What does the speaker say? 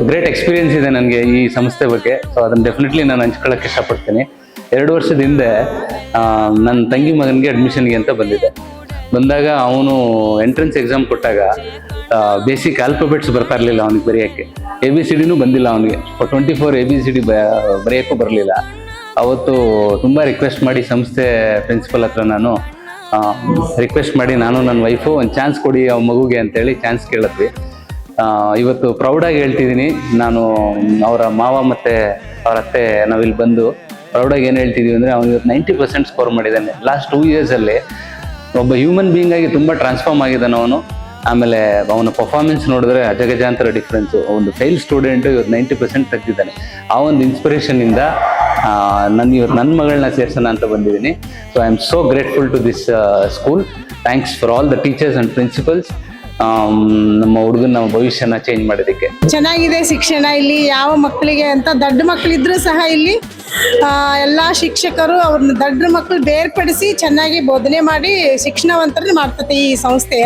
Great experience ಇದೆ ನನಗೆ ಈ ಸಂಸ್ಥೆ ಬಗ್ಗೆ. ಸೊ ಅದನ್ನು ಡೆಫಿನೆಟ್ಲಿ ನಾನು ಹಂಚ್ಕೊಳ್ಳೋಕೆ ಇಷ್ಟಪಡ್ತೀನಿ. 2 ವರ್ಷದ ಹಿಂದೆ ನನ್ನ ತಂಗಿ ಮಗನಿಗೆ ಅಡ್ಮಿಷನ್ಗೆ ಅಂತ ಬಂದಾಗ ಅವನು ಎಂಟ್ರೆನ್ಸ್ ಎಕ್ಸಾಮ್ ಕೊಟ್ಟಾಗ ಬೇಸಿಕ್ ಆಲ್ಫಾಬೆಟ್ಸ್ ಬರ್ತಾ ಇರಲಿಲ್ಲ ಅವನಿಗೆ ಬರೆಯೋಕ್ಕೆ. ABCDನೂ ಬಂದಿಲ್ಲ ಅವನಿಗೆ. 24 ABCD ಬರೆಯೋಕ್ಕೂ ಬರಲಿಲ್ಲ. ಅವತ್ತು ತುಂಬ ರಿಕ್ವೆಸ್ಟ್ ಮಾಡಿ ಸಂಸ್ಥೆ ಪ್ರಿನ್ಸಿಪಲ್ ಹತ್ರ ನಾನು ರಿಕ್ವೆಸ್ಟ್ ಮಾಡಿ ನಾನು ನನ್ನ ವೈಫು ಒಂದು ಚಾನ್ಸ್ ಕೊಡಿ ಆ ಮಗುಗೆ ಅಂತೇಳಿ ಚಾನ್ಸ್ ಕೇಳಿದ್ವಿ. ಇವತ್ತು ಪ್ರೌಡಾಗಿ ಹೇಳ್ತಿದ್ದೀನಿ, ನಾನು ಅವರ ಮಾವ ಮತ್ತು ಅವ್ರ ಅತ್ತೆ ನಾವಿಲ್ಲಿ ಬಂದು ಪ್ರೌಡಾಗಿ ಏನು ಹೇಳ್ತಿದ್ದೀವಿ ಅಂದರೆ ಅವನು ಇವತ್ತು 90% ಸ್ಕೋರ್ ಮಾಡಿದ್ದಾನೆ. ಲಾಸ್ಟ್ 2 ಇಯರ್ಸಲ್ಲಿ ಒಬ್ಬ ಹ್ಯೂಮನ್ ಬೀಯಿಂಗ್ ಆಗಿ ತುಂಬ ಟ್ರಾನ್ಸ್ಫಾರ್ಮ್ ಆಗಿದ್ದಾನೆ ಅವನು. ಆಮೇಲೆ ಅವನ ಪರ್ಫಾರ್ಮೆನ್ಸ್ ನೋಡಿದ್ರೆ ಅಜಗಜಾಂತರ ಡಿಫ್ರೆನ್ಸು. ಒಂದು ಫೇಲ್ ಸ್ಟೂಡೆಂಟು ಇವತ್ತು 90% ತೆಗೆದಿದ್ದಾನೆ. ಆ ಒಂದು ಇನ್ಸ್ಪಿರೇಷನಿಂದ ನಾನು ಇವತ್ತು ನನ್ನ ಮಗಳನ್ನ ಸೇರ್ಸೋಣ ಅಂತ ಬಂದಿದ್ದೀನಿ. So I am so grateful to this school. Thanks for all the teachers and principals. ನಮ್ಮ ಹುಡುಗನ ಭವಿಷ್ಯನ ಚೇಂಜ್ ಮಾಡೋದಕ್ಕೆ. ಚೆನ್ನಾಗಿದೆ ಶಿಕ್ಷಣ ಇಲ್ಲಿ. ಯಾವ ಮಕ್ಕಳಿಗೆ ಅಂತ ದೊಡ್ಡ ಮಕ್ಕಳಿದ್ರೂ ಸಹ ಇಲ್ಲಿ ಎಲ್ಲ ಶಿಕ್ಷಕರು ಅವ್ರನ್ನ ದೊಡ್ಡ ಮಕ್ಕಳು ಬೇರ್ಪಡಿಸಿ ಚೆನ್ನಾಗಿ ಬೋಧನೆ ಮಾಡಿ ಶಿಕ್ಷಣವಂತರನ್ನ ಮಾಡ್ತದೆ ಈ ಸಂಸ್ಥೆ.